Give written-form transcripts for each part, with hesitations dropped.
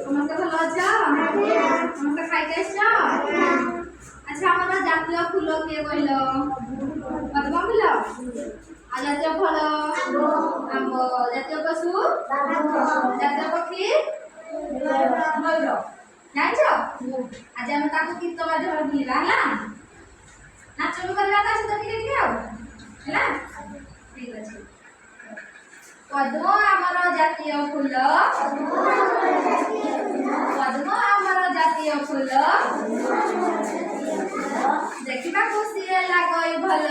ସମସ୍ତେ ଭଲ ଅଛ? ସମସ୍ତେ ଖାଇକି ଆସିଛ? ଆଚ୍ଛା ଆମର ଜାତୀୟ ଫୁଲ କିଏ କହିଲ? ପଦ୍ମ ଫୁଲ। ଆଉ ଜାତୀୟ ଫଳ? ଆମ୍ବ। ଜାତୀୟ ପଶୁ? ଜାତୀୟ ପକ୍ଷୀ? ମୟୂର। ଜାଣିଛ? ଆଜି ଆମେ ତାକୁ ଗୀତ ମାଧ୍ୟମରେ ବୁଲିବା ହେଲା। ନାଚ ବି କରିବା ତା ସହିତ ଟିକେ ଟିକେ ଆଉ ହେଲା। ଠିକ ଅଛି। ପଦ୍ମ ଆମର ଜାତୀୟ ଫୁଲ। ପଦ୍ମ ଆମର ଜାତୀୟ ଫୁଲ। ଦେଖିବାକୁ ସିଏ ଲାଗଇ ଭଲ।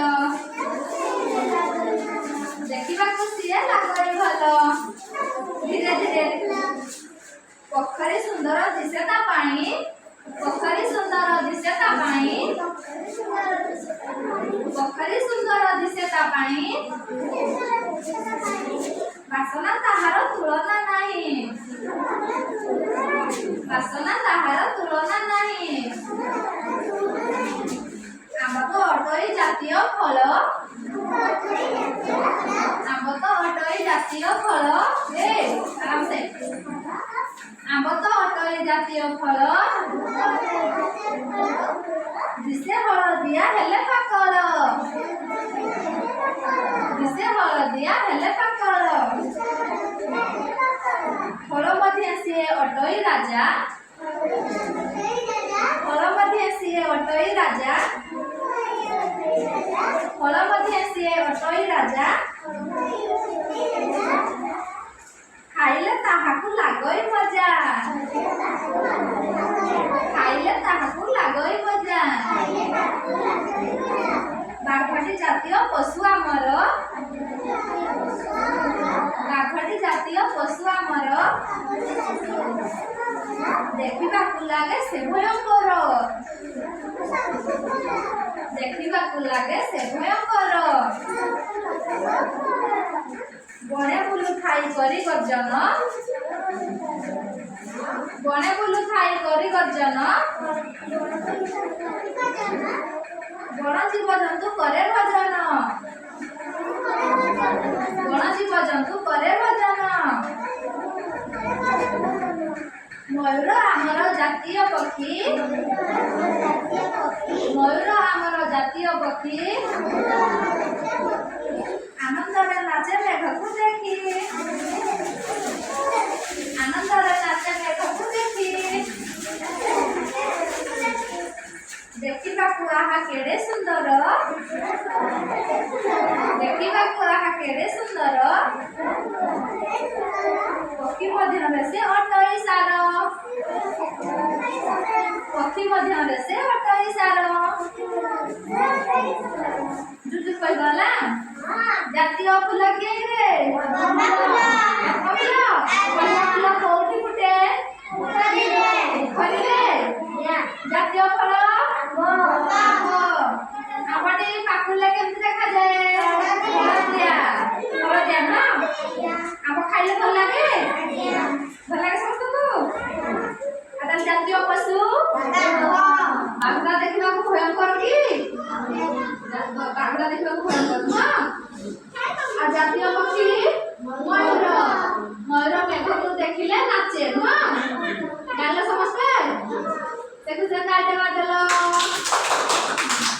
ଦେଖିବାକୁ ସିଏ ଲାଗଇ ଭଲ। ଧୀରେ ଧୀରେ ପୋଖରୀ ସୁନ୍ଦର ଦିଶେ ତା ପାଣି। ପୋଖରୀ ସୁନ୍ଦର ଦିଶେ ତା ପାଣି। ପୋଖରୀ ସୁନ୍ଦର ଦିଶେ ତା ପାଣି। ବାସନା ତାହାର ତୁଳନା ନାହିଁ। ବାସନା ତାହାର ତୁଳନା ନାହିଁ। ଆମ୍ବ ତ ଅଟଇ ଜାତୀୟ ଫଳ। ଆମ୍ବ ତ ଅଟଇ ଜାତୀୟ ଫଳ। ଆରାମସେ। ଆମ୍ବ ତ ଅଟଇ ଜାତୀୟ ଫଳ। ଦିଶେ ହଳଦିଆ ହେଲେ ପାକଳ। ଦିଶେ ହଳଦିଆ ହେଲେ ପାକଳ। ଫଳ ମଧ୍ୟ ସିଏ ଅଟଇ ରାଜା। ଫଳ ମଧ୍ୟ ସିଏ ଅଟଇ ରାଜା। ଫଳ ମଧ୍ୟ ସିଏ ଅଟଇ ରାଜା। ଖାଇଲେ ତାହାକୁ ଲାଗଇ ମଜା। ଖାଇଲେ ତାହାକୁ ଲାଗଇ ମଜା। ବାଘଟି ଜାତୀୟ ପଶୁ ଆମର। ବାଘଟି ଜାତୀୟ ପଶୁ ଆମର। ଦେଖିବାକୁ ଲାଗେ ସେ ଭୟଙ୍କର। ଦେଖିବାକୁ ଲାଗେ ସେ ଭୟଙ୍କର। ବଣେ ବୁଲୁ ଥାଇ କରି ଗର୍ଜନ। ବଣେ ବୁଲୁ ଥାଇ କରି ଗର୍ଜନ। ବଣ ଜୀବଜନ୍ତୁ କରେ ଭଜନ। ବଣ ଜୀବଜନ୍ତୁ କରେ ଭଜନ। ମୟୂର ଆମର ଜାତୀୟ ପକ୍ଷୀ। ମୟୂର ଆମର ଜାତୀୟ ପକ୍ଷୀ। ଆନନ୍ଦରେ ନାଚେ ମେଘକୁ ଦେଖି। ଆନନ୍ଦରେ ନାଚେ ମେଘକୁ ଦେଖି। ଦେଖିବାକୁ ଆହା କେଡ଼େ ସୁନ୍ଦର। ଦେଖିବାକୁ ଆହା କେଡ଼େ ସୁନ୍ଦର। ପକ୍ଷୀ ମଧ୍ୟରେ ସେ ଅଟଇ ସାର। ପକ୍ଷୀ ମଧ୍ୟରେ ସେ ଅଟଇ ସାର। ଜୁଜୁ କହିଗଲା। ଜାତୀୟ ଫୁଲ କିଏ କିରେ? ପଦ୍ମ ଫୁଲ। ପଦ୍ମ ଫୁଲ କୋଉଠି ଫୁଟେ? ପୋଖରୀରେ। ଜାତୀୟ ଫଳ? ଆମ୍ବଟି ପାକୁଲେ କେମିତି ଦେଖାଯାଏ? ହଳଦିଆ। ହଳଦିଆ ନା? ଆମ୍ବ ଖାଇଲେ ଭଲ ଲାଗେ? ଭଲ ଲାଗେ ସମସ୍ତଙ୍କୁ? ଆଉ ତାହେଲେ ଜାତୀୟ ପଶୁ? ବାଘ ଦେଖିବାକୁ ଭୟଙ୍କର କି? ବାଘ ଦେଖିବାକୁ ଭୟଙ୍କର ନୁହଁ? ଆଉ ଜାତୀୟ ପକ୍ଷୀ?